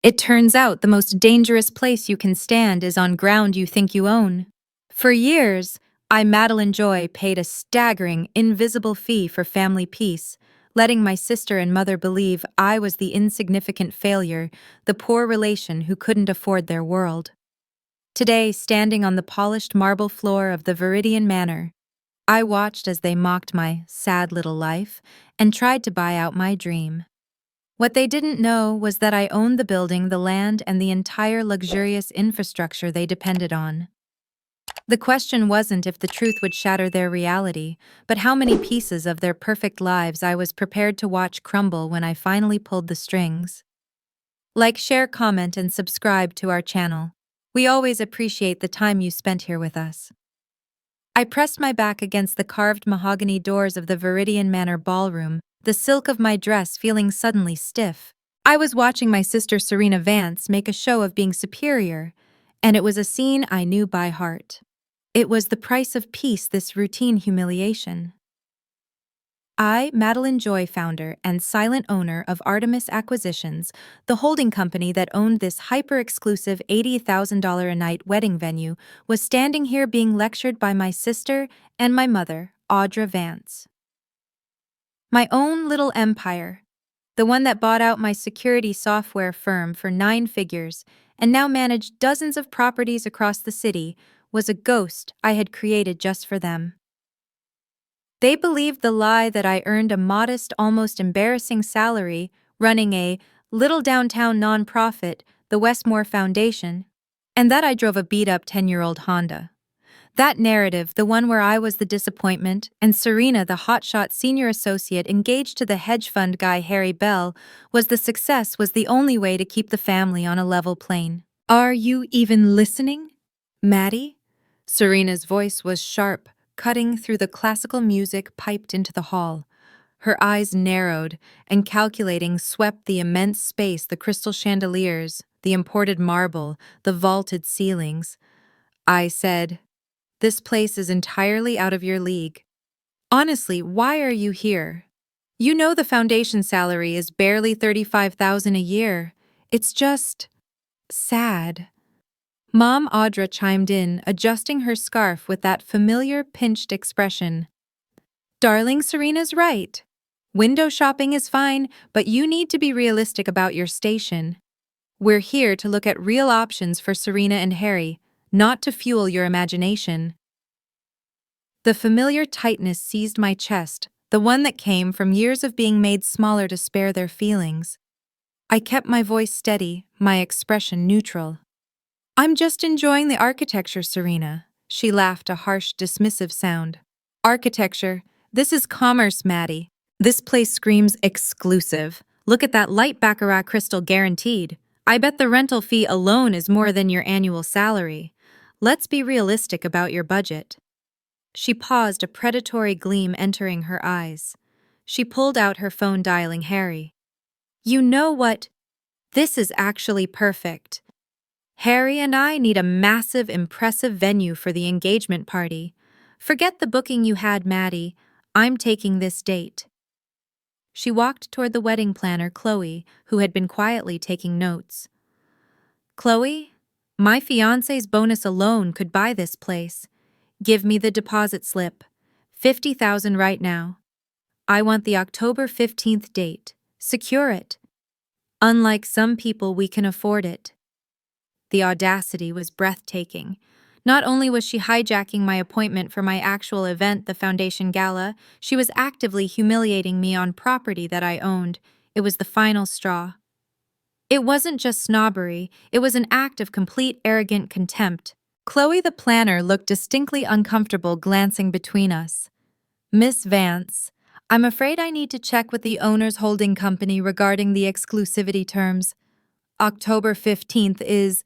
It turns out the most dangerous place you can stand is on ground you think you own. For years, I, Madeline Joy, paid a staggering, invisible fee for family peace, letting my sister and mother believe I was the insignificant failure, the poor relation who couldn't afford their world. Today, standing on the polished marble floor of the Viridian Manor, I watched as they mocked my sad little life and tried to buy out my dream. What they didn't know was that I owned the building, the land, and the entire luxurious infrastructure they depended on. The question wasn't if the truth would shatter their reality, but how many pieces of their perfect lives I was prepared to watch crumble when I finally pulled the strings. Like, share, comment, and subscribe to our channel. We always appreciate the time you spent here with us. I pressed my back against the carved mahogany doors of the Viridian Manor ballroom, the silk of my dress feeling suddenly stiff. I was watching my sister Serena Vance make a show of being superior, and it was a scene I knew by heart. It was the price of peace, this routine humiliation. I, Madeline Joy, founder and silent owner of Artemis Acquisitions, the holding company that owned this hyper-exclusive $80,000 a night wedding venue, was standing here being lectured by my sister and my mother, Audra Vance. My own little empire, the one that bought out my security software firm for 9 figures and now managed dozens of properties across the city, was a ghost I had created just for them. They believed the lie that I earned a modest, almost embarrassing salary running a little downtown nonprofit, the Westmore Foundation, and that I drove a beat-up 10-year-old Honda. That narrative, the one where I was the disappointment and Serena, the hotshot senior associate engaged to the hedge fund guy Harry Bell, was the success, was the only way to keep the family on a level plane. Are you even listening, Maddie? Serena's voice was sharp, cutting through the classical music piped into the hall. Her eyes narrowed, and calculating swept the immense space, the crystal chandeliers, the imported marble, the vaulted ceilings. I said, "This place is entirely out of your league. Honestly, why are you here? You know the foundation salary is barely $35,000 a year. It's just sad." Mom Audra chimed in, adjusting her scarf with that familiar pinched expression. "Darling, Serena's right. Window shopping is fine, but you need to be realistic about your station. We're here to look at real options for Serena and Harry, not to fuel your imagination." The familiar tightness seized my chest, the one that came from years of being made smaller to spare their feelings. I kept my voice steady, my expression neutral. "I'm just enjoying the architecture, Serena." She laughed, a harsh, dismissive sound. "Architecture? This is commerce, Maddie. This place screams exclusive. Look at that light baccarat crystal, guaranteed. I bet the rental fee alone is more than your annual salary. Let's be realistic about your budget." She paused, a predatory gleam entering her eyes. She pulled out her phone, dialing Harry. "You know what? This is actually perfect. Harry and I need a massive, impressive venue for the engagement party. Forget the booking you had, Maddie. I'm taking this date." She walked toward the wedding planner, Chloe, who had been quietly taking notes. "Chloe, my fiancé's bonus alone could buy this place. Give me the deposit slip. $50,000 right now. I want the October 15th date. Secure it. Unlike some people, we can afford it." The audacity was breathtaking. Not only was she hijacking my appointment for my actual event, the Foundation Gala, she was actively humiliating me on property that I owned. It was the final straw. It wasn't just snobbery, it was an act of complete arrogant contempt. Chloe the planner looked distinctly uncomfortable, glancing between us. "Miss Vance, I'm afraid I need to check with the owner's holding company regarding the exclusivity terms. October 15th is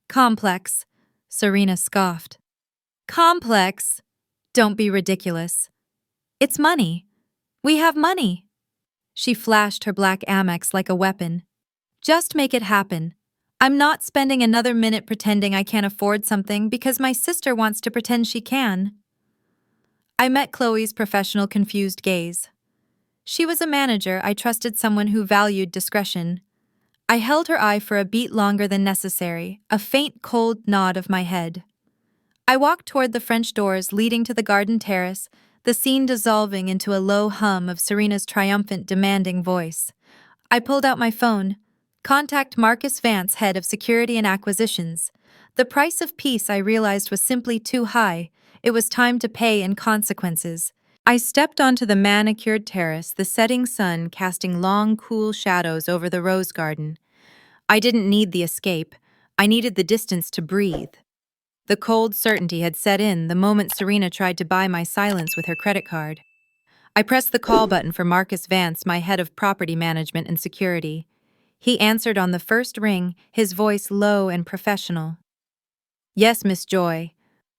complex," Serena scoffed. "Complex? Don't be ridiculous. It's money. We have money." She flashed her black Amex like a weapon. "Just make it happen. I'm not spending another minute pretending I can't afford something because my sister wants to pretend she can." I met Chloe's professional, confused gaze. She was a manager. I trusted someone who valued discretion. I held her eye for a beat longer than necessary, a faint cold nod of my head. I walked toward the French doors leading to the garden terrace, the scene dissolving into a low hum of Serena's triumphant, demanding voice. I pulled out my phone. Contact Marcus Vance, head of security and acquisitions. The price of peace, I realized, was simply too high. It was time to pay in consequences. I stepped onto the manicured terrace, the setting sun casting long, cool shadows over the rose garden. I didn't need the escape. I needed the distance to breathe. The cold certainty had set in the moment Serena tried to buy my silence with her credit card. I pressed the call button for Marcus Vance, my head of property management and security. He answered on the first ring, his voice low and professional. Yes, Miss Joy.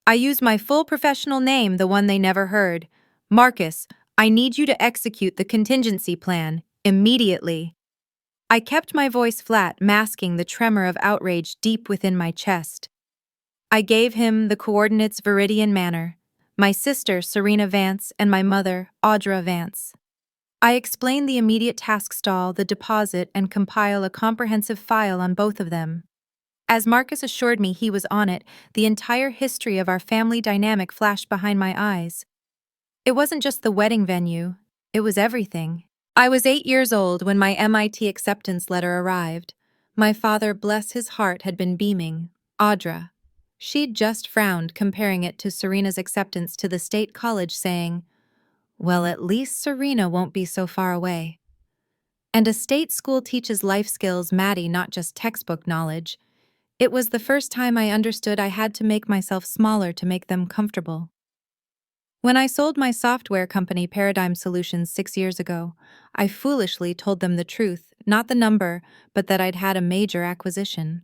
I used my full professional name, the one they never heard. Marcus, I need you to execute the contingency plan, immediately. I kept my voice flat, masking the tremor of outrage deep within my chest. I gave him the coordinates Viridian Manor, my sister Serena Vance, and my mother, Audra Vance. I explained the immediate task stall, the deposit, and compile a comprehensive file on both of them. As Marcus assured me he was on it, the entire history of our family dynamic flashed behind my eyes. It wasn't just the wedding venue, it was everything. I was 8 years old when my MIT acceptance letter arrived. My father, bless his heart, had been beaming. Audra. She'd just frowned, comparing it to Serena's acceptance to the state college, saying, well, at least Serena won't be so far away. And a state school teaches life skills, Maddie, not just textbook knowledge. It was the first time I understood I had to make myself smaller to make them comfortable. When I sold my software company Paradigm Solutions 6 years ago, I foolishly told them the truth, not the number, but that I'd had a major acquisition.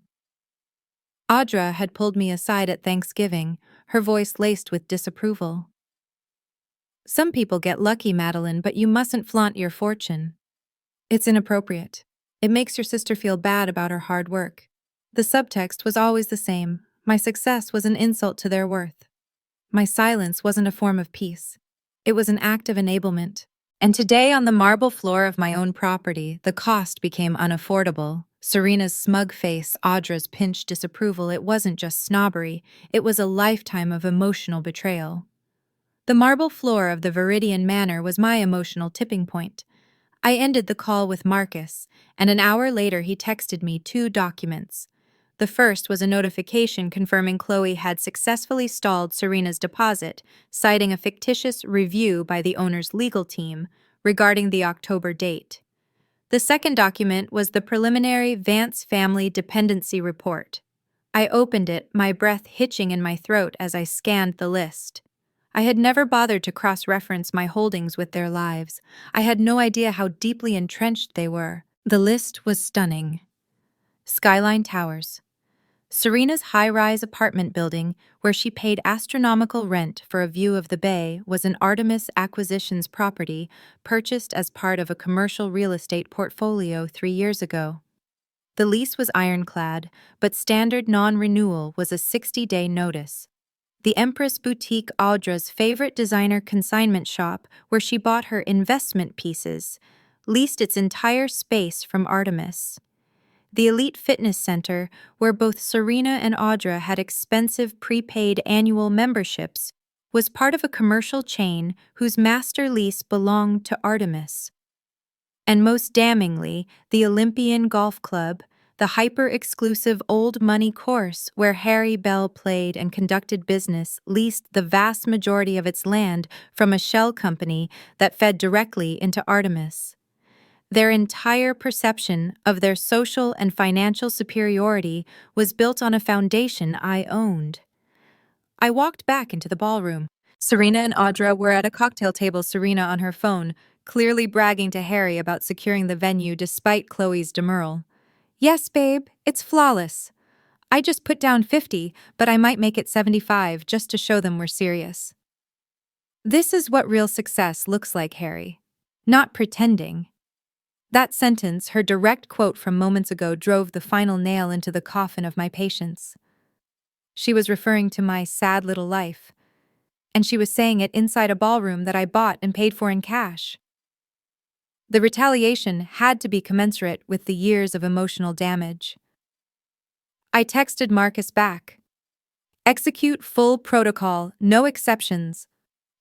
Audra had pulled me aside at Thanksgiving, her voice laced with disapproval. Some people get lucky, Madeline, but you mustn't flaunt your fortune. It's inappropriate. It makes your sister feel bad about her hard work. The subtext was always the same. My success was an insult to their worth. My silence wasn't a form of peace. It was an act of enablement. And today, on the marble floor of my own property, the cost became unaffordable. Serena's smug face, Audra's pinched disapproval, it wasn't just snobbery, it was a lifetime of emotional betrayal. The marble floor of the Viridian Manor was my emotional tipping point. I ended the call with Marcus, and an hour later he texted me 2 documents. The first was a notification confirming Chloe had successfully stalled Serena's deposit, citing a fictitious review by the owner's legal team regarding the October date. The second document was the preliminary Vance Family Dependency Report. I opened it, my breath hitching in my throat as I scanned the list. I had never bothered to cross-reference my holdings with their lives. I had no idea how deeply entrenched they were. The list was stunning. Skyline Towers. Serena's high-rise apartment building, where she paid astronomical rent for a view of the bay, was an Artemis Acquisitions property purchased as part of a commercial real estate portfolio 3 years ago. The lease was ironclad, but standard non-renewal was a 60-day notice. The Empress Boutique, Audra's favorite designer consignment shop, where she bought her investment pieces, leased its entire space from Artemis. The Elite Fitness Center, where both Serena and Audra had expensive prepaid annual memberships, was part of a commercial chain whose master lease belonged to Artemis. And most damningly, the Olympian Golf Club, the hyper-exclusive old money course where Harry Bell played and conducted business, leased the vast majority of its land from a shell company that fed directly into Artemis. Their entire perception of their social and financial superiority was built on a foundation I owned. I walked back into the ballroom. Serena and Audra were at a cocktail table, Serena on her phone, clearly bragging to Harry about securing the venue despite Chloe's demurral. Yes, babe, it's flawless. I just put down 50, but I might make it 75 just to show them we're serious. This is what real success looks like, Harry. Not pretending. That sentence, her direct quote from moments ago, drove the final nail into the coffin of my patience. She was referring to my sad little life, and she was saying it inside a ballroom that I bought and paid for in cash. The retaliation had to be commensurate with the years of emotional damage. I texted Marcus back. Execute full protocol, no exceptions.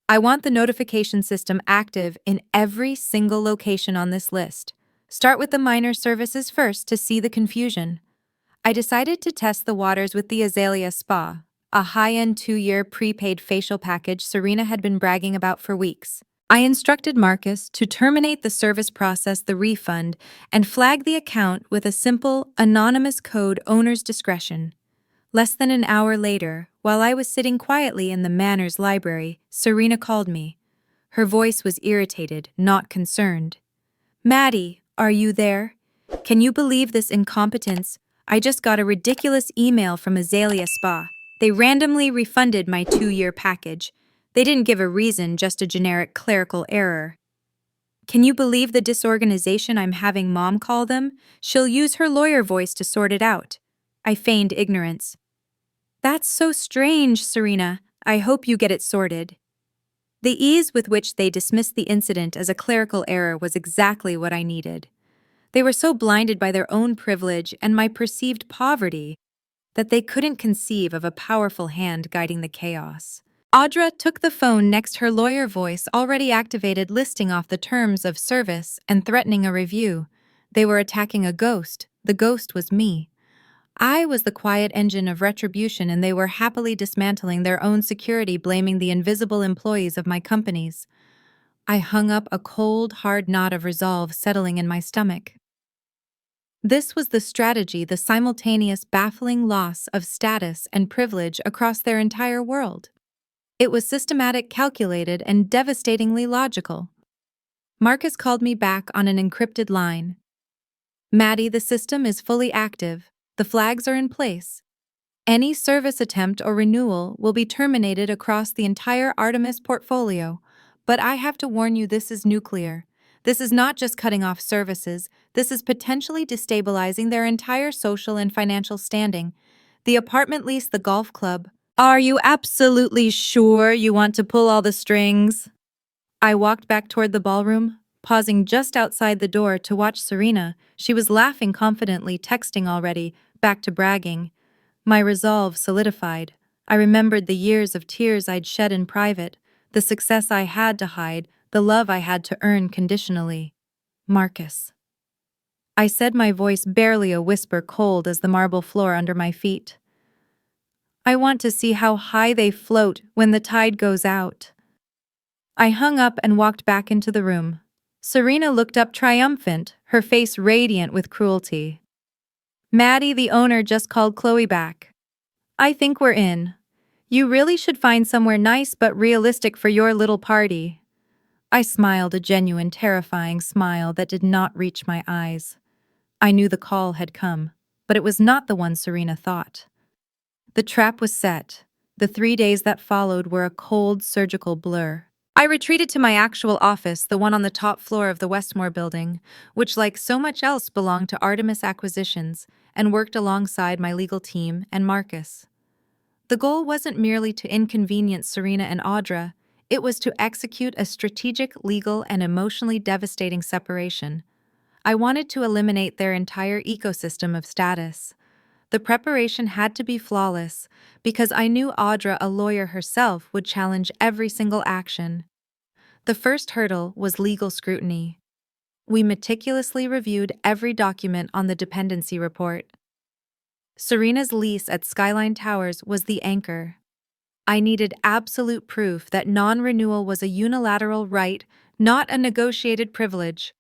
I want the notification system active in every single location on this list. Start with the minor services first to see the confusion. I decided to test the waters with the Azalea Spa, a high-end 2-year prepaid facial package Serena had been bragging about for weeks. I instructed Marcus to terminate the service process, the refund, and flag the account with a simple, anonymous code, owner's discretion. Less than an hour later, while I was sitting quietly in the Manners library, Serena called me. Her voice was irritated, not concerned. "Maddie, are you there? Can you believe this incompetence? I just got a ridiculous email from Azalea Spa. They randomly refunded my 2-year package. They didn't give a reason, just a generic clerical error. Can you believe the disorganization I'm having Mom call them? She'll use her lawyer voice to sort it out." I feigned ignorance. "That's so strange, Serena. I hope you get it sorted." The ease with which they dismissed the incident as a clerical error was exactly what I needed. They were so blinded by their own privilege and my perceived poverty that they couldn't conceive of a powerful hand guiding the chaos. Audra took the phone next, her lawyer voice already activated, listing off the terms of service and threatening a review. They were attacking a ghost. The ghost was me. I was the quiet engine of retribution, and they were happily dismantling their own security, blaming the invisible employees of my companies. I hung up, a cold, hard knot of resolve settling in my stomach. This was the strategy, the simultaneous baffling loss of status and privilege across their entire world. It was systematic, calculated, and devastatingly logical. Marcus called me back on an encrypted line. "Maddie, the system is fully active. The flags are in place. Any service attempt or renewal will be terminated across the entire Artemis portfolio. But I have to warn you, this is nuclear. This is not just cutting off services, this is potentially destabilizing their entire social and financial standing. The apartment lease, the golf club. Are you absolutely sure you want to pull all the strings?" I walked back toward the ballroom, pausing just outside the door to watch Serena. She was laughing confidently, texting already, back to bragging. My resolve solidified. I remembered the years of tears I'd shed in private, the success I had to hide, the love I had to earn conditionally. "Marcus," I said, my voice barely a whisper, cold as the marble floor under my feet. "I want to see how high they float when the tide goes out." I hung up and walked back into the room. Serena looked up triumphant, her face radiant with cruelty. "Maddie, the owner, just called Chloe back. I think we're in. You really should find somewhere nice but realistic for your little party." I smiled, a genuine, terrifying smile that did not reach my eyes. I knew the call had come, but it was not the one Serena thought. The trap was set. The 3 days that followed were a cold, surgical blur. I retreated to my actual office, the one on the top floor of the Westmore building, which, like so much else, belonged to Artemis Acquisitions, and worked alongside my legal team and Marcus. The goal wasn't merely to inconvenience Serena and Audra, it was to execute a strategic, legal, and emotionally devastating separation. I wanted to eliminate their entire ecosystem of status. The preparation had to be flawless, because I knew Audra, a lawyer herself, would challenge every single action. The first hurdle was legal scrutiny. We meticulously reviewed every document on the dependency report. Serena's lease at Skyline Towers was the anchor. I needed absolute proof that non-renewal was a unilateral right, not a negotiated privilege.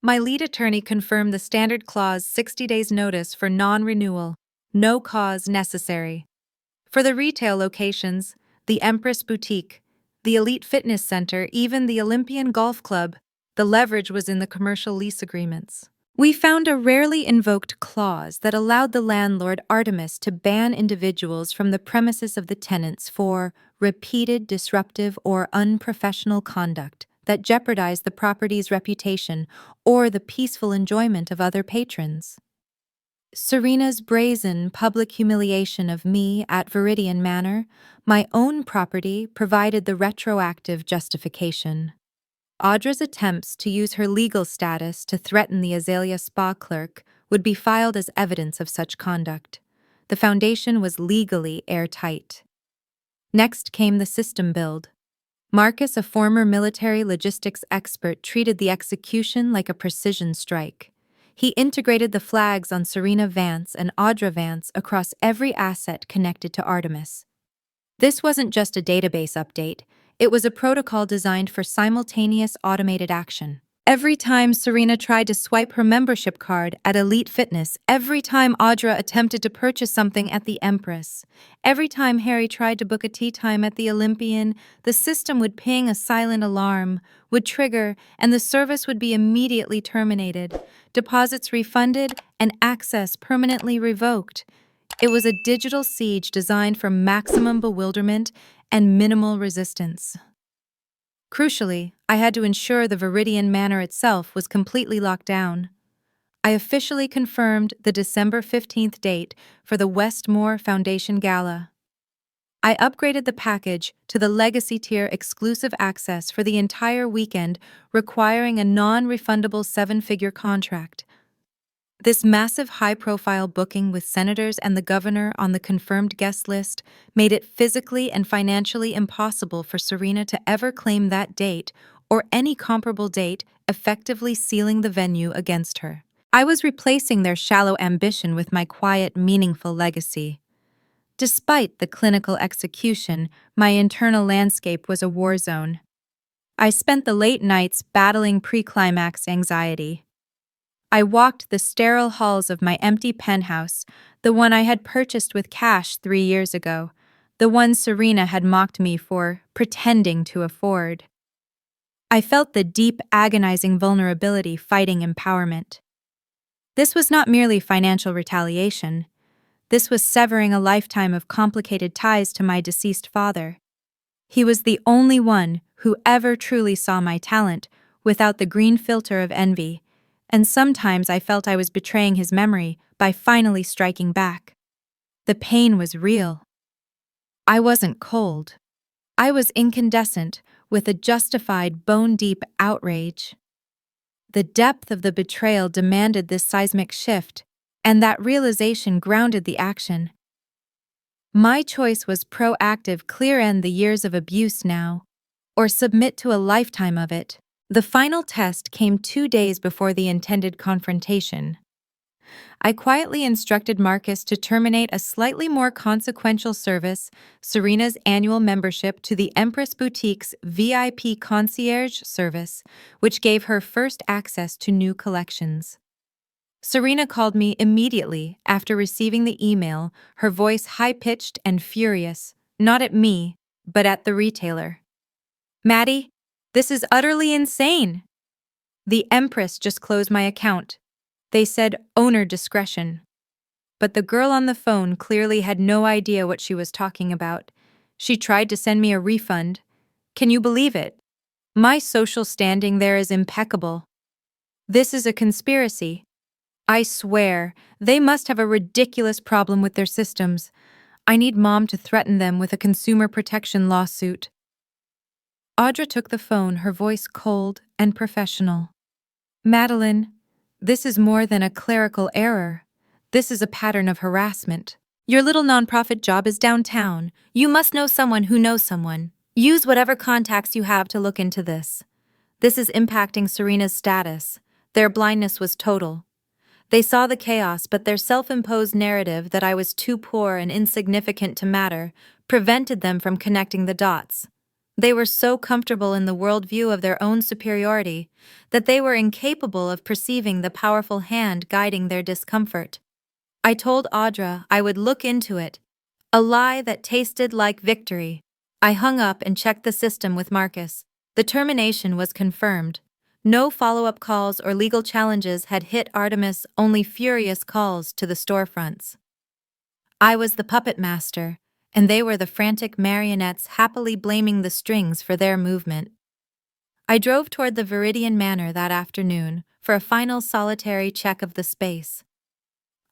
My lead attorney confirmed the standard clause, 60 days notice for non-renewal, no cause necessary. For the retail locations, the Empress Boutique, the Elite Fitness Center, even the Olympian Golf Club, the leverage was in the commercial lease agreements. We found a rarely invoked clause that allowed the landlord, Artemis, to ban individuals from the premises of the tenants for repeated disruptive or unprofessional conduct that jeopardized the property's reputation or the peaceful enjoyment of other patrons. Serena's brazen public humiliation of me at Viridian Manor, my own property, provided the retroactive justification. Audra's attempts to use her legal status to threaten the Azalea spa clerk would be filed as evidence of such conduct. The foundation was legally airtight. Next came the system build. Marcus, a former military logistics expert, treated the execution like a precision strike. He integrated the flags on Serena Vance and Audra Vance across every asset connected to Artemis. This wasn't just a database update, it was a protocol designed for simultaneous automated action. Every time Serena tried to swipe her membership card at Elite Fitness, every time Audra attempted to purchase something at the Empress, every time Harry tried to book a tea time at the Olympian, the system would ping a silent alarm, would trigger, and the service would be immediately terminated, deposits refunded, and access permanently revoked. It was a digital siege designed for maximum bewilderment and minimal resistance. Crucially, I had to ensure the Viridian Manor itself was completely locked down. I officially confirmed the December 15th date for the Westmore Foundation Gala. I upgraded the package to the Legacy tier exclusive access for the entire weekend, requiring a non-refundable 7-figure contract. This massive high-profile booking with senators and the governor on the confirmed guest list made it physically and financially impossible for Serena to ever claim that date or any comparable date, effectively sealing the venue against her. I was replacing their shallow ambition with my quiet, meaningful legacy. Despite the clinical execution, my internal landscape was a war zone. I spent the late nights battling pre-climax anxiety. I walked the sterile halls of my empty penthouse, the one I had purchased with cash 3 years ago, the one Serena had mocked me for pretending to afford. I felt the deep, agonizing vulnerability fighting empowerment. This was not merely financial retaliation. This was severing a lifetime of complicated ties to my deceased father. He was the only one who ever truly saw my talent without the green filter of envy, and sometimes I felt I was betraying his memory by finally striking back. The pain was real. I wasn't cold. I was incandescent with a justified, bone-deep outrage. The depth of the betrayal demanded this seismic shift, and that realization grounded the action. My choice was proactive, clear-end the years of abuse now, or submit to a lifetime of it. The final test came 2 days before the intended confrontation. I quietly instructed Marcus to terminate a slightly more consequential service, Serena's annual membership to the Empress Boutique's VIP concierge service, which gave her first access to new collections. Serena called me immediately after receiving the email, her voice high-pitched and furious, not at me, but at the retailer. "Maddie, this is utterly insane. The Empress just closed my account. They said owner discretion." But the girl on the phone clearly had no idea what she was talking about. She tried to send me a refund. Can you believe it? My social standing there is impeccable. This is a conspiracy. I swear, they must have a ridiculous problem with their systems. I need Mom to threaten them with a consumer protection lawsuit. Audra took the phone, her voice cold and professional. "Madeline, this is more than a clerical error. This is a pattern of harassment. Your little nonprofit job is downtown. You must know someone who knows someone. Use whatever contacts you have to look into this. This is impacting Serena's status. Their blindness was total. They saw the chaos, but their self-imposed narrative that I was too poor and insignificant to matter prevented them from connecting the dots. They were so comfortable in the worldview of their own superiority that they were incapable of perceiving the powerful hand guiding their discomfort. I told Audra I would look into it, a lie that tasted like victory. I hung up and checked the system with Marcus. The termination was confirmed. No follow-up calls or legal challenges had hit Artemis, only furious calls to the storefronts. I was the puppet master, and they were the frantic marionettes happily blaming the strings for their movement. I drove toward the Viridian Manor that afternoon for a final solitary check of the space.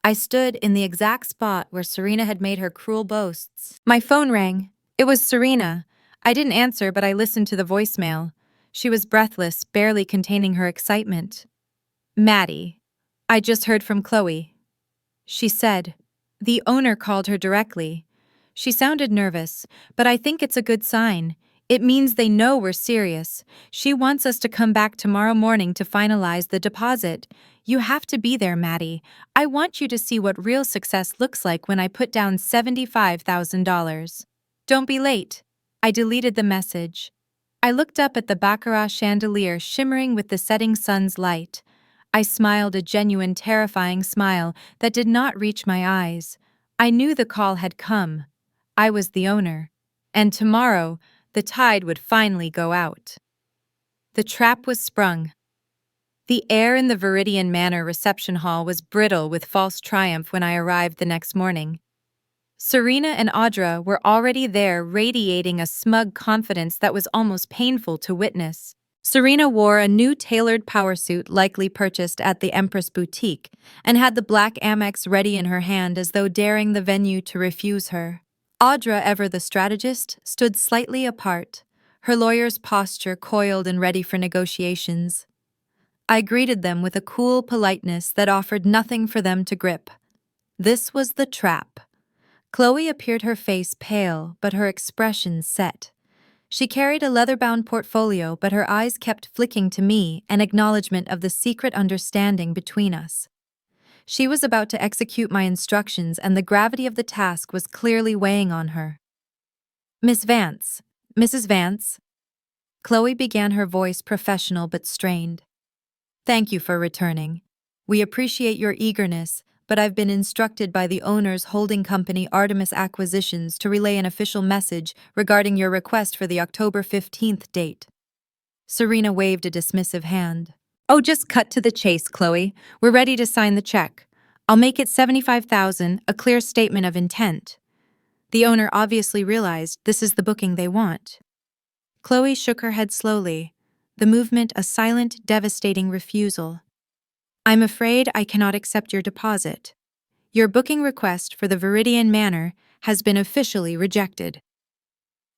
I stood in the exact spot where Serena had made her cruel boasts. My phone rang. It was Serena. I didn't answer, but I listened to the voicemail. She was breathless, barely containing her excitement. Maddie, I just heard from Chloe, she said. The owner called her directly. She sounded nervous, but I think it's a good sign. It means they know we're serious. She wants us to come back tomorrow morning to finalize the deposit. You have to be there, Maddie. I want you to see what real success looks like when I put down $75,000. Don't be late. I deleted the message. I looked up at the baccarat chandelier shimmering with the setting sun's light. I smiled a genuine, terrifying smile that did not reach my eyes. I knew the call had come. I was the owner. And tomorrow, the tide would finally go out. The trap was sprung. The air in the Viridian Manor reception hall was brittle with false triumph when I arrived the next morning. Serena and Audra were already there, radiating a smug confidence that was almost painful to witness. Serena wore a new tailored power suit likely purchased at the Empress Boutique and had the black Amex ready in her hand as though daring the venue to refuse her. Audra, ever the strategist, stood slightly apart, her lawyer's posture coiled and ready for negotiations. I greeted them with a cool politeness that offered nothing for them to grip. This was the trap. Chloe appeared, her face pale, but her expression set. She carried a leather-bound portfolio, but her eyes kept flicking to me, an acknowledgement of the secret understanding between us. She was about to execute my instructions, and the gravity of the task was clearly weighing on her. Mrs. Vance. Chloe began, her voice professional but strained. Thank you for returning. We appreciate your eagerness, but I've been instructed by the owner's holding company, Artemis Acquisitions, to relay an official message regarding your request for the October 15th date. Serena waved a dismissive hand. Oh, just cut to the chase, Chloe. We're ready to sign the check. I'll make it $75,000, a clear statement of intent. The owner obviously realized this is the booking they want. Chloe shook her head slowly, the movement a silent, devastating refusal. I'm afraid I cannot accept your deposit. Your booking request for the Viridian Manor has been officially rejected.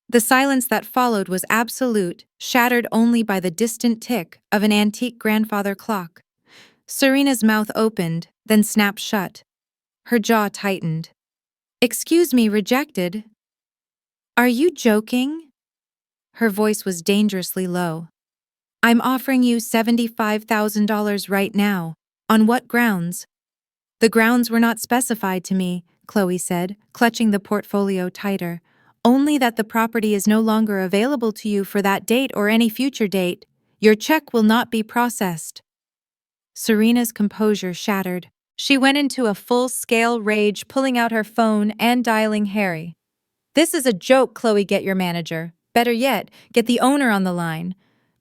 The silence that followed was absolute, shattered only by the distant tick of an antique grandfather clock. Serena's mouth opened, then snapped shut. Her jaw tightened. Excuse me, rejected? Are you joking? Her voice was dangerously low. I'm offering you $75,000 right now. On what grounds? The grounds were not specified to me, Chloe said, clutching the portfolio tighter. Only that the property is no longer available to you for that date or any future date. Your check will not be processed. Serena's composure shattered. She went into a full-scale rage, pulling out her phone and dialing Harry. This is a joke, Chloe. Get your manager. Better yet, get the owner on the line.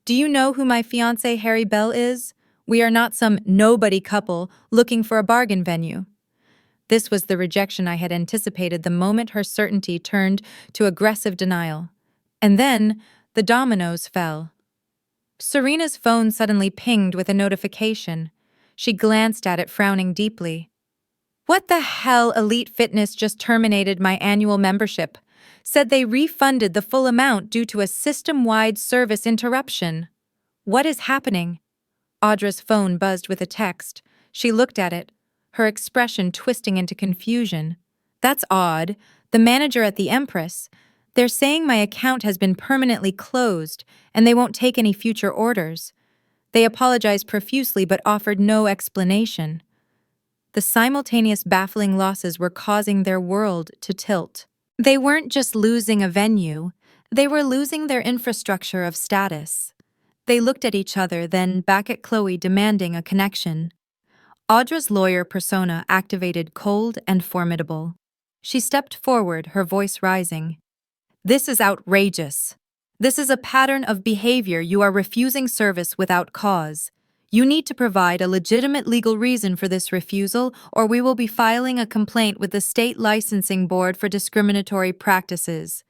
Do you know who my fiancé Harry Bell is? We are not some nobody couple looking for a bargain venue. This was the rejection I had anticipated the moment her certainty turned to aggressive denial. And then, the dominoes fell. Serena's phone suddenly pinged with a notification. She glanced at it, frowning deeply. What the hell? Elite Fitness just terminated my annual membership. Said they refunded the full amount due to a system-wide service interruption. What is happening? Audra's phone buzzed with a text. She looked at it, her expression twisting into confusion. That's odd. The manager at the Empress. They're saying my account has been permanently closed and they won't take any future orders. They apologized profusely but offered no explanation. The simultaneous baffling losses were causing their world to tilt. They weren't just losing a venue, they were losing their infrastructure of status. They looked at each other, then back at Chloe, demanding a connection. Audra's lawyer persona activated, cold and formidable. She stepped forward, her voice rising. This is outrageous. This is a pattern of behavior. You are refusing service without cause. You need to provide a legitimate legal reason for this refusal, or we will be filing a complaint with the State Licensing Board for discriminatory practices.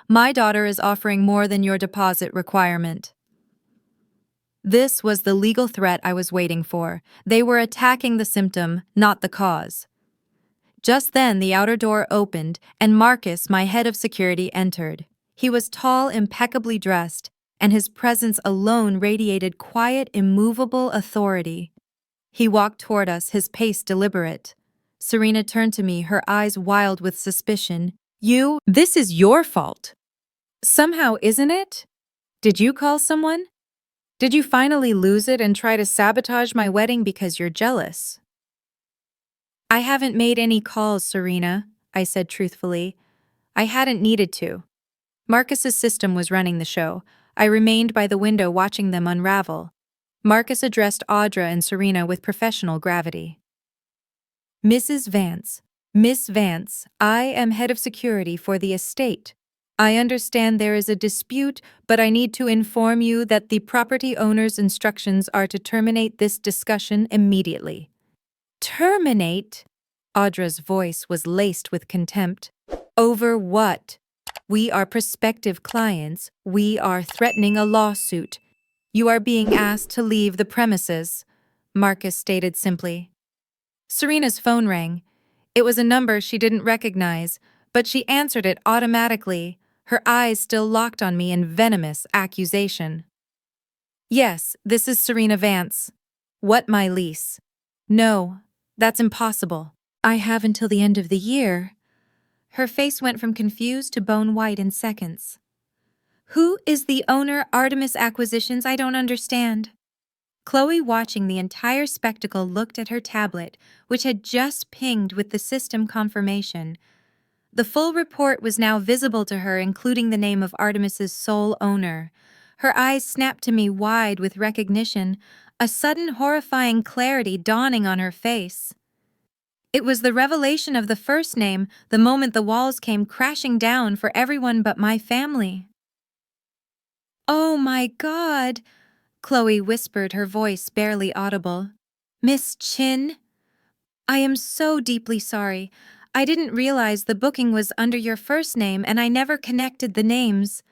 My daughter is offering more than your deposit requirement. This was the legal threat I was waiting for. They were attacking the symptom, not the cause. Just then, the outer door opened, and Marcus, my head of security, entered. He was tall, impeccably dressed, and his presence alone radiated quiet, immovable authority. He walked toward us, his pace deliberate. Serena turned to me, her eyes wild with suspicion. This is your fault. Somehow, isn't it? Did you call someone? Did you finally lose it and try to sabotage my wedding because you're jealous? I haven't made any calls, Serena, I said truthfully. I hadn't needed to. Marcus's system was running the show. I remained by the window watching them unravel. Marcus addressed Audra and Serena with professional gravity. Mrs. Vance, Miss Vance, I am head of security for the estate. I understand there is a dispute, but I need to inform you that the property owner's instructions are to terminate this discussion immediately. Terminate? Audra's voice was laced with contempt. Over what? We are prospective clients. We are threatening a lawsuit. You are being asked to leave the premises, Marcus stated simply. Serena's phone rang. It was a number she didn't recognize, but she answered it automatically, her eyes still locked on me in venomous accusation. Yes, this is Serena Vance. What, my lease? No, that's impossible. I have until the end of the year. Her face went from confused to bone white in seconds. Who is the owner, Artemis Acquisitions? I don't understand. Chloe, watching the entire spectacle, looked at her tablet, which had just pinged with the system confirmation. The full report was now visible to her, including the name of Artemis's sole owner. Her eyes snapped to me wide with recognition, a sudden horrifying clarity dawning on her face. It was the revelation of the first name the moment the walls came crashing down for everyone but my family. Oh my God, Chloe whispered, her voice barely audible. Miss Chin? I am so deeply sorry. I didn't realize the booking was under your first name and I never connected the names.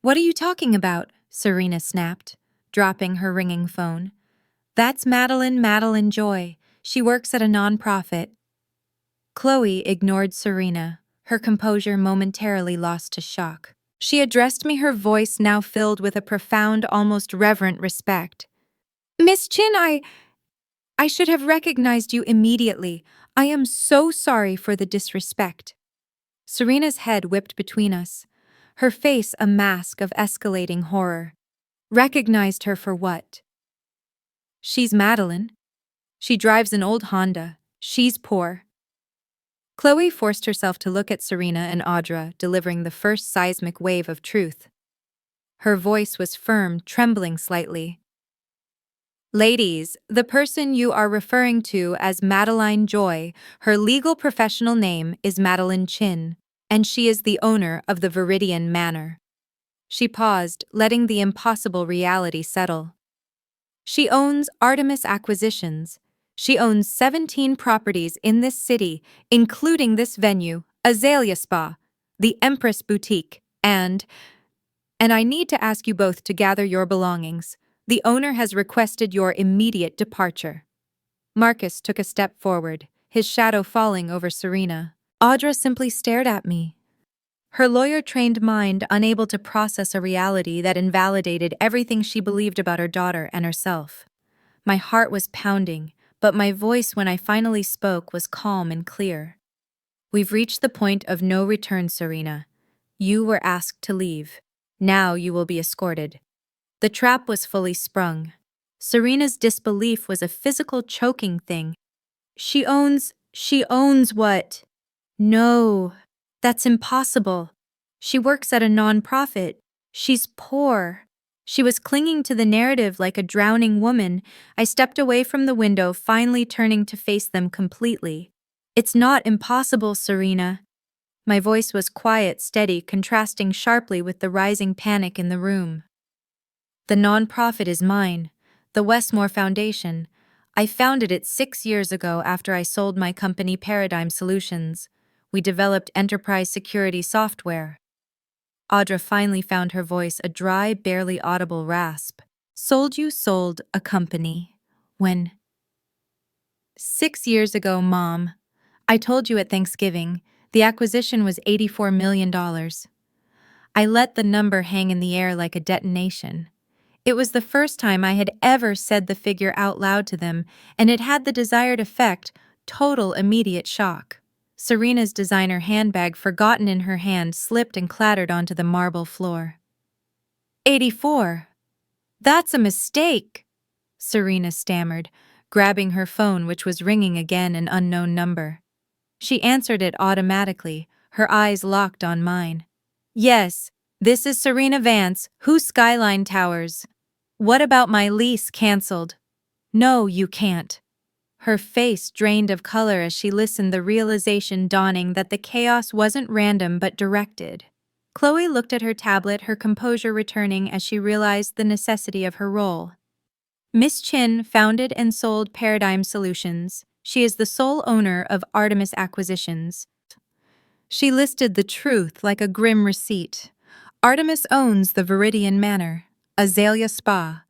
What are you talking about? Serena snapped, dropping her ringing phone. That's Madeline Joy. She works at a nonprofit. Chloe ignored Serena, her composure momentarily lost to shock. She addressed me, her voice now filled with a profound, almost reverent respect. Miss Chin, I should have recognized you immediately. I am so sorry for the disrespect. Serena's head whipped between us, her face a mask of escalating horror. Recognized her for what? She's Madeline. She drives an old Honda. She's poor. Chloe forced herself to look at Serena and Audra, delivering the first seismic wave of truth. Her voice was firm, trembling slightly. Ladies, the person you are referring to as Madeline Joy, her legal professional name is Madeline Chin, and she is the owner of the Viridian Manor. She paused, letting the impossible reality settle. She owns Artemis Acquisitions. She owns 17 properties in this city, including this venue, Azalea Spa, the Empress Boutique, and I need to ask you both to gather your belongings. The owner has requested your immediate departure. Marcus took a step forward, his shadow falling over Serena. Audra simply stared at me, her lawyer-trained mind unable to process a reality that invalidated everything she believed about her daughter and herself. My heart was pounding, but my voice when I finally spoke was calm and clear. We've reached the point of no return, Serena. You were asked to leave. Now you will be escorted. The trap was fully sprung. Serena's disbelief was a physical choking thing. She owns what? No, that's impossible. She works at a nonprofit. She's poor. She was clinging to the narrative like a drowning woman. I stepped away from the window, finally turning to face them completely. It's not impossible, Serena. My voice was quiet, steady, contrasting sharply with the rising panic in the room. The nonprofit is mine, the Westmore Foundation. I founded it 6 years ago after I sold my company Paradigm Solutions. We developed enterprise security software. Audra finally found her voice, a dry, barely audible rasp. Sold a company. When? 6 years ago, Mom. I told you at Thanksgiving. The acquisition was $84 million. I let the number hang in the air like a detonation. It was the first time I had ever said the figure out loud to them, and it had the desired effect: total immediate shock. Serena's designer handbag, forgotten in her hand, slipped and clattered onto the marble floor. 84. That's a mistake, Serena stammered, grabbing her phone, which was ringing again, an unknown number. She answered it automatically, her eyes locked on mine. Yes, this is Serena Vance, who's Skyline Towers. What about my lease cancelled? No, you can't. Her face drained of color as she listened, the realization dawning that the chaos wasn't random but directed. Chloe looked at her tablet, her composure returning as she realized the necessity of her role. Miss Chin founded and sold Paradigm Solutions. She is the sole owner of Artemis Acquisitions. She listed the truth like a grim receipt. Artemis owns the Viridian Manor, Azalea Spa,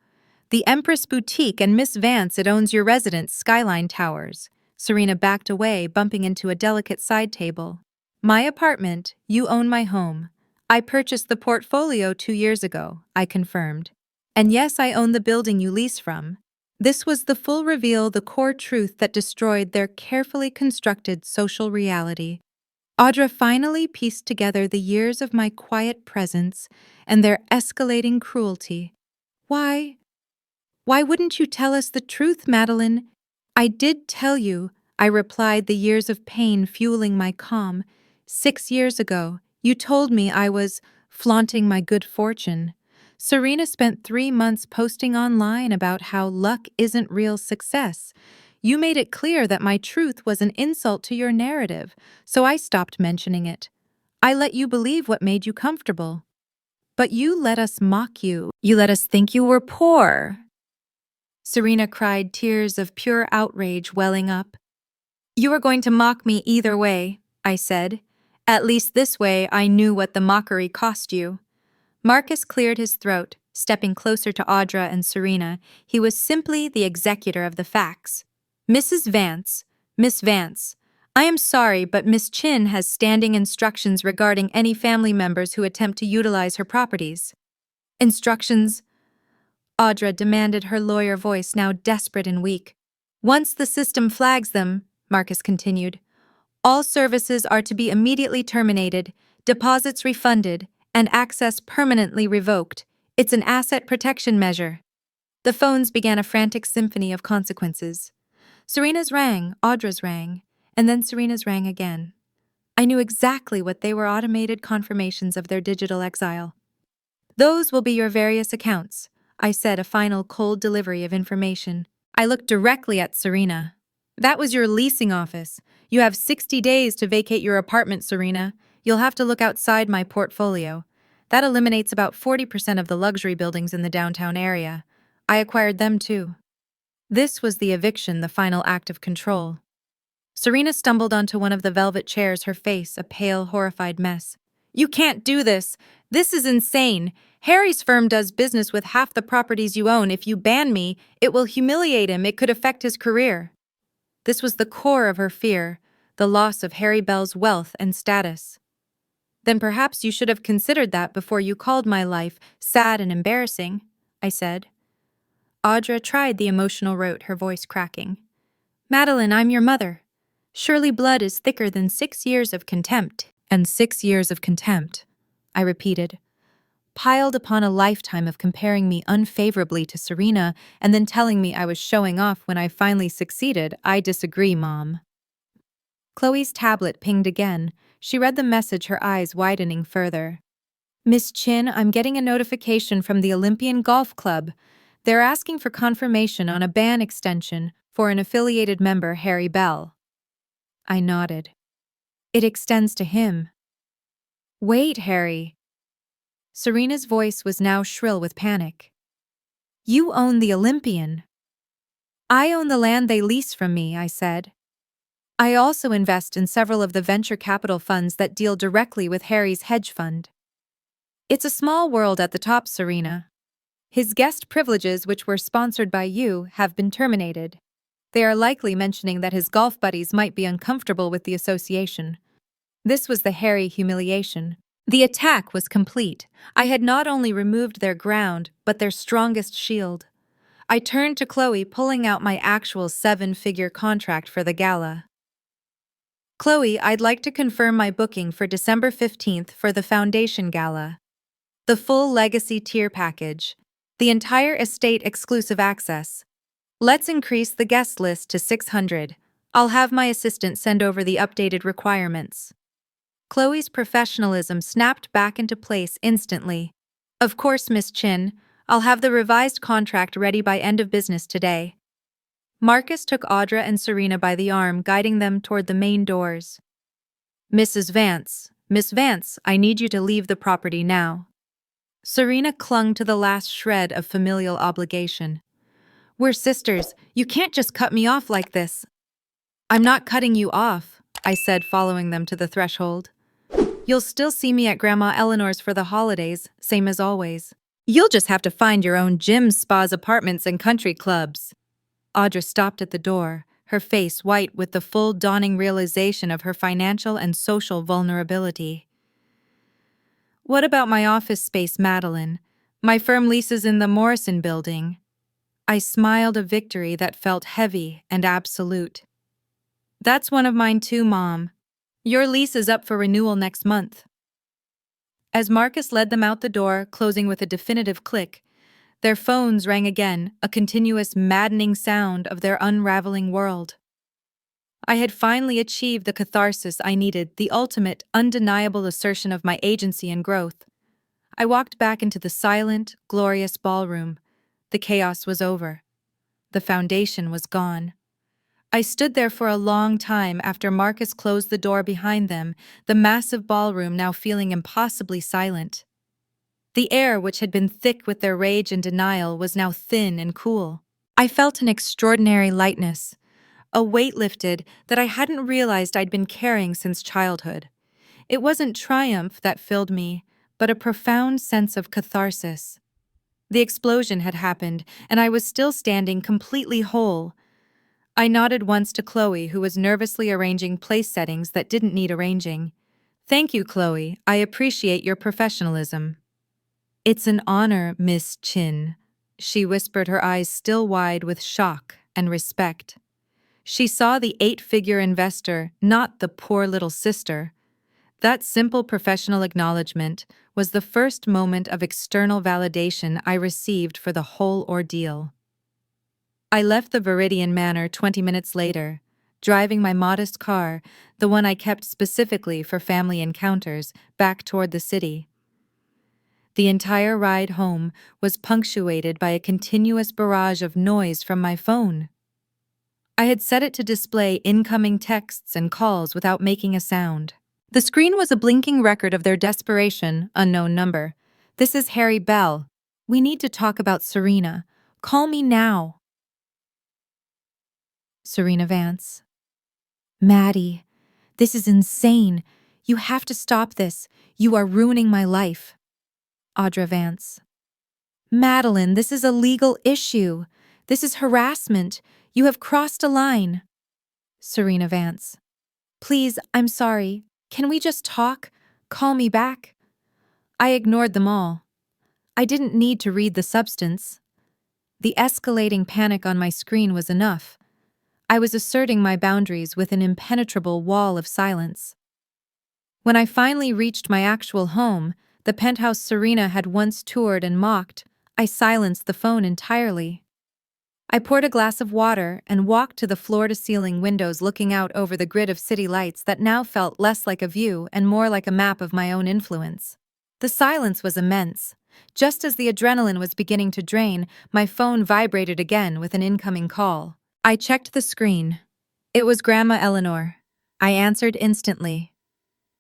the Empress Boutique, and Miss Vance, it owns your residence, Skyline Towers. Serena backed away, bumping into a delicate side table. My apartment, you own my home. I purchased the portfolio 2 years ago, I confirmed. And yes, I own the building you lease from. This was the full reveal, the core truth that destroyed their carefully constructed social reality. Audra finally pieced together the years of my quiet presence and their escalating cruelty. Why wouldn't you tell us the truth, Madeline? I did tell you, I replied, the years of pain fueling my calm. 6 years ago, you told me I was flaunting my good fortune. Serena spent 3 months posting online about how luck isn't real success. You made it clear that my truth was an insult to your narrative, so I stopped mentioning it. I let you believe what made you comfortable. But you let us mock you. You let us think you were poor. Serena cried, tears of pure outrage welling up. You were going to mock me either way, I said. At least this way I knew what the mockery cost you. Marcus cleared his throat, stepping closer to Audra and Serena. He was simply the executor of the facts. Mrs. Vance, Miss Vance, I am sorry, but Miss Chin has standing instructions regarding any family members who attempt to utilize her properties. Instructions? Audra demanded, her lawyer voice now desperate and weak. Once the system flags them, Marcus continued, all services are to be immediately terminated, deposits refunded, and access permanently revoked. It's an asset protection measure. The phones began a frantic symphony of consequences. Serena's rang, Audra's rang, and then Serena's rang again. I knew exactly what they were: automated confirmations of their digital exile. Those will be your various accounts, I said, a final cold delivery of information. I looked directly at Serena. That was your leasing office. You have 60 days to vacate your apartment, Serena. You'll have to look outside my portfolio. That eliminates about 40% of the luxury buildings in the downtown area. I acquired them too. This was the eviction, the final act of control. Serena stumbled onto one of the velvet chairs, her face a pale, horrified mess. You can't do this. This is insane. Harry's firm does business with half the properties you own. If you ban me, it will humiliate him. It could affect his career. This was the core of her fear, the loss of Harry Bell's wealth and status. Then perhaps you should have considered that before you called my life sad and embarrassing, I said. Audra tried the emotional rote, her voice cracking. Madeline, I'm your mother. Surely blood is thicker than 6 years of contempt. And 6 years of contempt, I repeated, piled upon a lifetime of comparing me unfavorably to Serena and then telling me I was showing off when I finally succeeded. I disagree, Mom. Chloe's tablet pinged again. She read the message, her eyes widening further. Miss Chin, I'm getting a notification from the Olympian Golf Club. They're asking for confirmation on a ban extension for an affiliated member, Harry Bell. I nodded. It extends to him. Wait, Harry. Serena's voice was now shrill with panic. You own the Olympian. I own the land they lease from me, I said. I also invest in several of the venture capital funds that deal directly with Harry's hedge fund. It's a small world at the top, Serena. His guest privileges, which were sponsored by you, have been terminated. They are likely mentioning that his golf buddies might be uncomfortable with the association. This was the Harry humiliation. The attack was complete. I had not only removed their ground, but their strongest shield. I turned to Chloe, pulling out my actual 7-figure contract for the gala. Chloe, I'd like to confirm my booking for December 15th for the Foundation Gala. The full Legacy tier package. The entire estate exclusive access. Let's increase the guest list to 600. I'll have my assistant send over the updated requirements. Chloe's professionalism snapped back into place instantly. Of course, Miss Chin. I'll have the revised contract ready by end of business today. Marcus took Audra and Serena by the arm, guiding them toward the main doors. Miss Vance, I need you to leave the property now. Serena clung to the last shred of familial obligation. We're sisters. You can't just cut me off like this. I'm not cutting you off, I said, following them to the threshold. You'll still see me at Grandma Eleanor's for the holidays, same as always. You'll just have to find your own gyms, spas, apartments, and country clubs. Audra stopped at the door, her face white with the full dawning realization of her financial and social vulnerability. What about my office space, Madeline? My firm leases in the Morrison building. I smiled a victory that felt heavy and absolute. That's one of mine too, Mom. Your lease is up for renewal next month. As Marcus led them out the door, closing with a definitive click, their phones rang again, a continuous maddening sound of their unraveling world. I had finally achieved the catharsis I needed, the ultimate, undeniable assertion of my agency and growth. I walked back into the silent, glorious ballroom. The chaos was over. The foundation was gone. I stood there for a long time after Marcus closed the door behind them, the massive ballroom now feeling impossibly silent. The air, which had been thick with their rage and denial, was now thin and cool. I felt an extraordinary lightness, a weight lifted that I hadn't realized I'd been carrying since childhood. It wasn't triumph that filled me, but a profound sense of catharsis. The explosion had happened, and I was still standing completely whole. I nodded once to Chloe, who was nervously arranging place settings that didn't need arranging. Thank you, Chloe. I appreciate your professionalism. It's an honor, Miss Chin, she whispered, her eyes still wide with shock and respect. She saw the 8-figure investor, not the poor little sister. That simple professional acknowledgement was the first moment of external validation I received for the whole ordeal. I left the Viridian Manor 20 minutes later, driving my modest car, the one I kept specifically for family encounters, back toward the city. The entire ride home was punctuated by a continuous barrage of noise from my phone. I had set it to display incoming texts and calls without making a sound. The screen was a blinking record of their desperation, unknown number. This is Harry Bell. We need to talk about Serena. Call me now. Serena Vance. Maddie, this is insane. You have to stop this. You are ruining my life. Audra Vance. Madeline, this is a legal issue. This is harassment. You have crossed a line. Serena Vance. Please, I'm sorry. Can we just talk? Call me back. I ignored them all. I didn't need to read the substance. The escalating panic on my screen was enough. I was asserting my boundaries with an impenetrable wall of silence. When I finally reached my actual home, the penthouse Serena had once toured and mocked, I silenced the phone entirely. I poured a glass of water and walked to the floor-to-ceiling windows looking out over the grid of city lights that now felt less like a view and more like a map of my own influence. The silence was immense. Just as the adrenaline was beginning to drain, my phone vibrated again with an incoming call. I checked the screen. It was Grandma Eleanor. I answered instantly.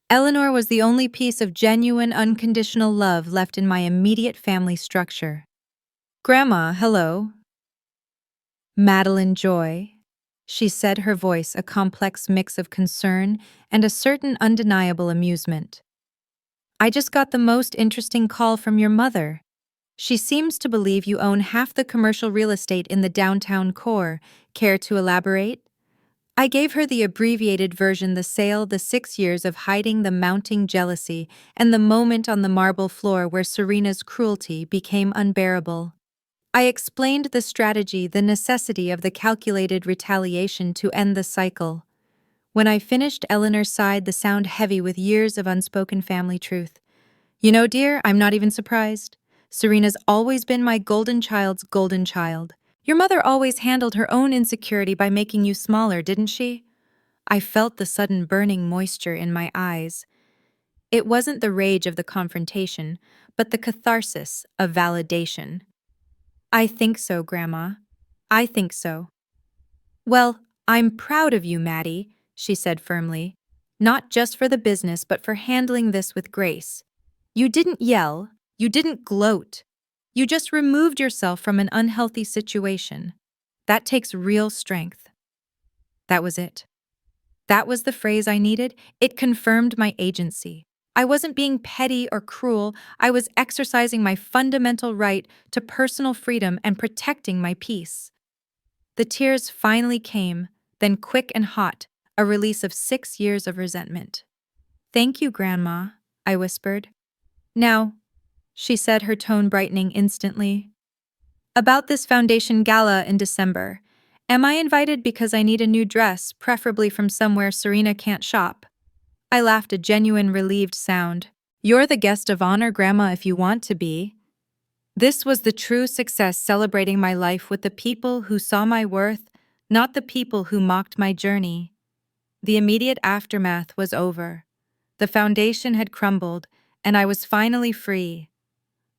Eleanor was the only piece of genuine, unconditional love left in my immediate family structure. Grandma, hello. Madeline Joy, she said, her voice a complex mix of concern and a certain undeniable amusement. I just got the most interesting call from your mother. She seems to believe you own half the commercial real estate in the downtown core. Care to elaborate? I gave her the abbreviated version, the sale, the 6 years of hiding, the mounting jealousy, and the moment on the marble floor where Serena's cruelty became unbearable. I explained the strategy, the necessity of the calculated retaliation to end the cycle. When I finished, Eleanor sighed, the sound heavy with years of unspoken family truth. You know, dear, I'm not even surprised. Serena's always been my golden child's golden child. Your mother always handled her own insecurity by making you smaller, didn't she? I felt the sudden burning moisture in my eyes. It wasn't the rage of the confrontation, but the catharsis of validation. I think so, Grandma. I think so. Well, I'm proud of you, Maddie, she said firmly. Not just for the business, but for handling this with grace. You didn't yell, you didn't gloat. You just removed yourself from an unhealthy situation. That takes real strength. That was it. That was the phrase I needed. It confirmed my agency. I wasn't being petty or cruel. I was exercising my fundamental right to personal freedom and protecting my peace. The tears finally came, then quick and hot, a release of 6 years of resentment. Thank you, Grandma, I whispered. Now, she said, her tone brightening instantly. About this foundation gala in December. Am I invited because I need a new dress, preferably from somewhere Serena can't shop? I laughed, a genuine relieved sound. You're the guest of honor, Grandma, if you want to be. This was the true success, celebrating my life with the people who saw my worth, not the people who mocked my journey. The immediate aftermath was over. The foundation had crumbled, and I was finally free.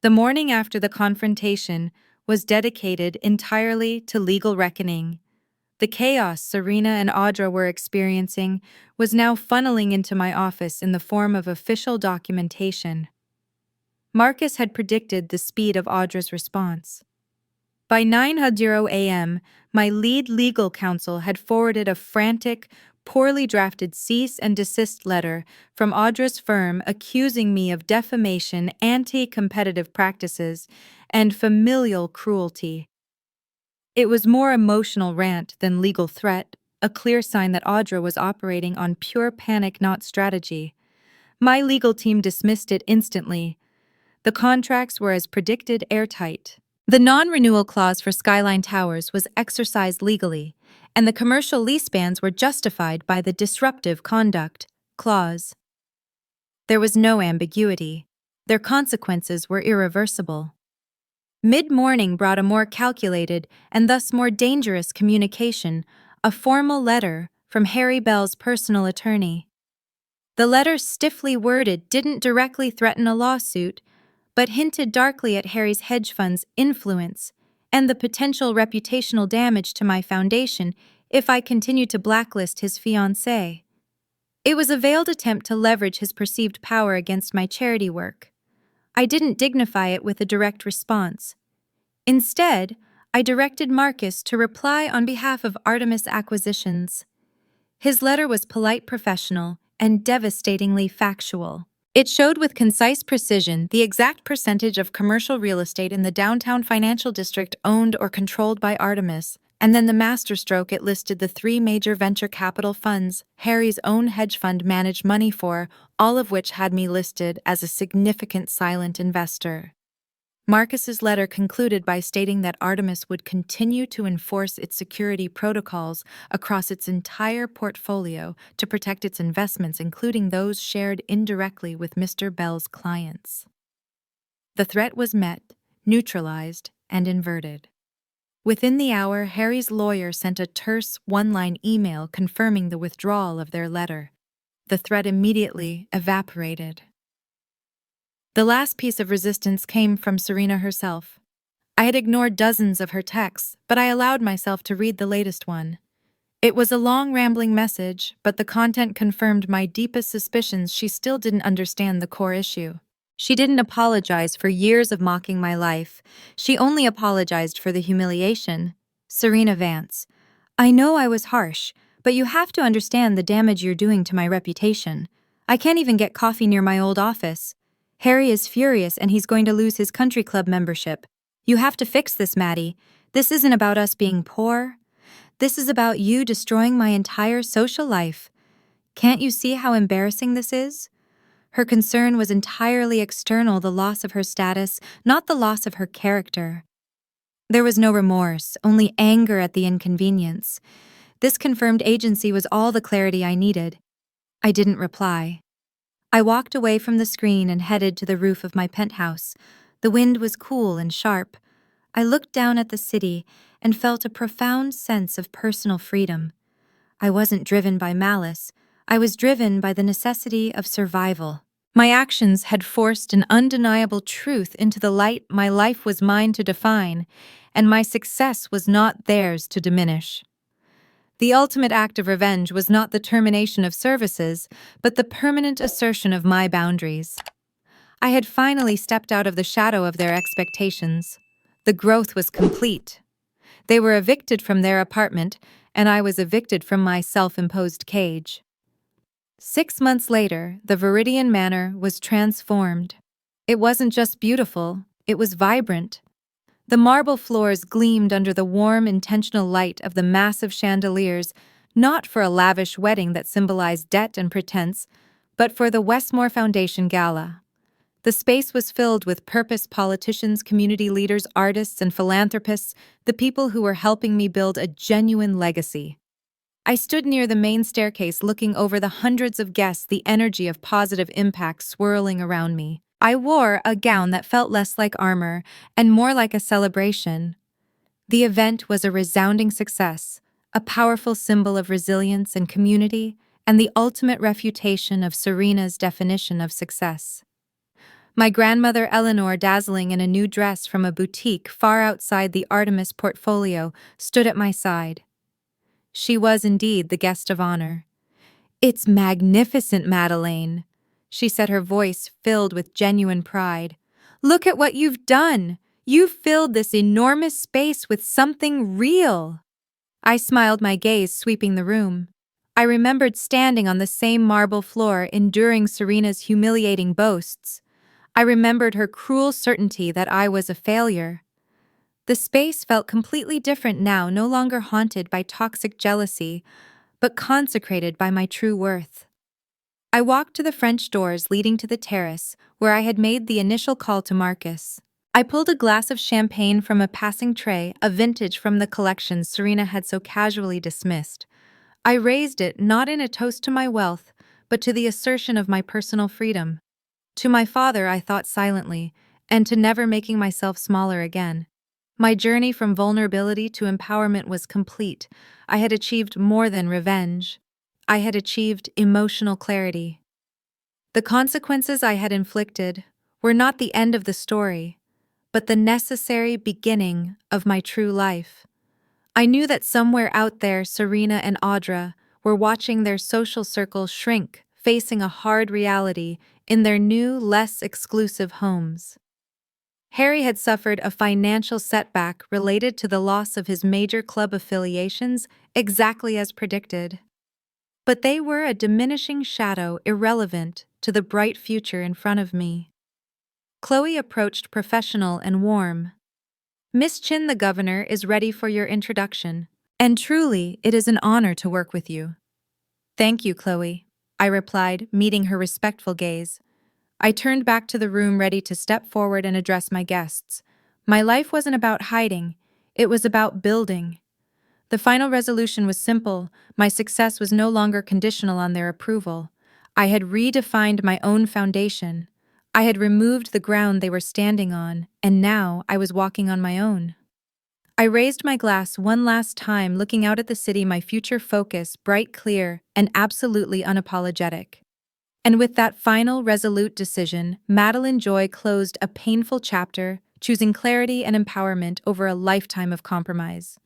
The morning after the confrontation was dedicated entirely to legal reckoning. The chaos Serena and Audra were experiencing was now funneling into my office in the form of official documentation. Marcus had predicted the speed of Audra's response. By 9:00 a.m., my lead legal counsel had forwarded a frantic, poorly drafted cease and desist letter from Audra's firm accusing me of defamation, anti-competitive practices, and familial cruelty. It was more emotional rant than legal threat, a clear sign that Audra was operating on pure panic, not strategy. My legal team dismissed it instantly. The contracts were, as predicted, airtight. The non-renewal clause for Skyline Towers was exercised legally, and the commercial lease bans were justified by the disruptive conduct clause. There was no ambiguity. Their consequences were irreversible. Mid-morning brought a more calculated and thus more dangerous communication, a formal letter from Harry Bell's personal attorney. The letter, stiffly worded, didn't directly threaten a lawsuit, but hinted darkly at Harry's hedge fund's influence and the potential reputational damage to my foundation if I continued to blacklist his fiancée. It was a veiled attempt to leverage his perceived power against my charity work. I didn't dignify it with a direct response. Instead, I directed Marcus to reply on behalf of Artemis Acquisitions. His letter was polite, professional, and devastatingly factual. It showed with concise precision the exact percentage of commercial real estate in the downtown financial district owned or controlled by Artemis, and then the masterstroke, it listed the 3 major venture capital funds Harry's own hedge fund managed money for, all of which had me listed as a significant silent investor. Marcus's letter concluded by stating that Artemis would continue to enforce its security protocols across its entire portfolio to protect its investments, including those shared indirectly with Mr. Bell's clients. The threat was met, neutralized, and inverted. Within the hour, Harry's lawyer sent a terse, one-line email confirming the withdrawal of their letter. The threat immediately evaporated. The last piece of resistance came from Serena herself. I had ignored dozens of her texts, but I allowed myself to read the latest one. It was a long, rambling message, but the content confirmed my deepest suspicions. She still didn't understand the core issue. She didn't apologize for years of mocking my life. She only apologized for the humiliation. Serena Vance. I know I was harsh, but you have to understand the damage you're doing to my reputation. I can't even get coffee near my old office. Harry is furious and he's going to lose his country club membership. You have to fix this, Maddie. This isn't about us being poor. This is about you destroying my entire social life. Can't you see how embarrassing this is? Her concern was entirely external, the loss of her status, not the loss of her character. There was no remorse, only anger at the inconvenience. This confirmed agency was all the clarity I needed. I didn't reply. I walked away from the screen and headed to the roof of my penthouse. The wind was cool and sharp. I looked down at the city and felt a profound sense of personal freedom. I wasn't driven by malice. I was driven by the necessity of survival. My actions had forced an undeniable truth into the light. My life was mine to define, and my success was not theirs to diminish. The ultimate act of revenge was not the termination of services, but the permanent assertion of my boundaries. I had finally stepped out of the shadow of their expectations. The growth was complete. They were evicted from their apartment, and I was evicted from my self-imposed cage. 6 months later, the Viridian Manor was transformed. It wasn't just beautiful, it was vibrant. The marble floors gleamed under the warm, intentional light of the massive chandeliers, not for a lavish wedding that symbolized debt and pretense, but for the Westmore Foundation Gala. The space was filled with purpose: politicians, community leaders, artists, and philanthropists, the people who were helping me build a genuine legacy. I stood near the main staircase looking over the hundreds of guests, the energy of positive impact swirling around me. I wore a gown that felt less like armor and more like a celebration. The event was a resounding success, a powerful symbol of resilience and community, and the ultimate refutation of Serena's definition of success. My grandmother Eleanor, dazzling in a new dress from a boutique far outside the Artemis portfolio, stood at my side. She was indeed the guest of honor. "It's magnificent, Madeleine," she said, her voice filled with genuine pride. "Look at what you've done! You've filled this enormous space with something real." I smiled, my gaze sweeping the room. I remembered standing on the same marble floor, enduring Serena's humiliating boasts. I remembered her cruel certainty that I was a failure. The space felt completely different now, no longer haunted by toxic jealousy, but consecrated by my true worth. I walked to the French doors leading to the terrace, where I had made the initial call to Marcus. I pulled a glass of champagne from a passing tray, a vintage from the collection Serena had so casually dismissed. I raised it not in a toast to my wealth, but to the assertion of my personal freedom. To my father, I thought silently, and to never making myself smaller again. My journey from vulnerability to empowerment was complete. I had achieved more than revenge. I had achieved emotional clarity. The consequences I had inflicted were not the end of the story, but the necessary beginning of my true life. I knew that somewhere out there, Serena and Audra were watching their social circle shrink, facing a hard reality in their new, less exclusive homes. Harry had suffered a financial setback related to the loss of his major club affiliations, exactly as predicted. But they were a diminishing shadow, irrelevant to the bright future in front of me. Chloe approached, professional and warm. "Miss Chin, the governor is ready for your introduction, and truly it is an honor to work with you." "Thank you, Chloe," I replied, meeting her respectful gaze. I turned back to the room, ready to step forward and address my guests. My life wasn't about hiding, it was about building. The final resolution was simple: my success was no longer conditional on their approval. I had redefined my own foundation. I had removed the ground they were standing on, and now I was walking on my own. I raised my glass one last time, looking out at the city, my future focus bright, clear, and absolutely unapologetic. And with that final, resolute decision, Madeline Joy closed a painful chapter, choosing clarity and empowerment over a lifetime of compromise.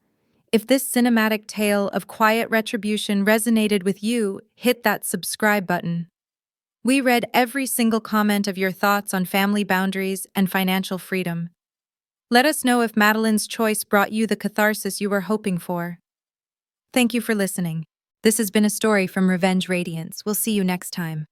If this cinematic tale of quiet retribution resonated with you, hit that subscribe button. We read every single comment of your thoughts on family boundaries and financial freedom. Let us know if Madeline's choice brought you the catharsis you were hoping for. Thank you for listening. This has been a story from Radiance. We'll see you next time.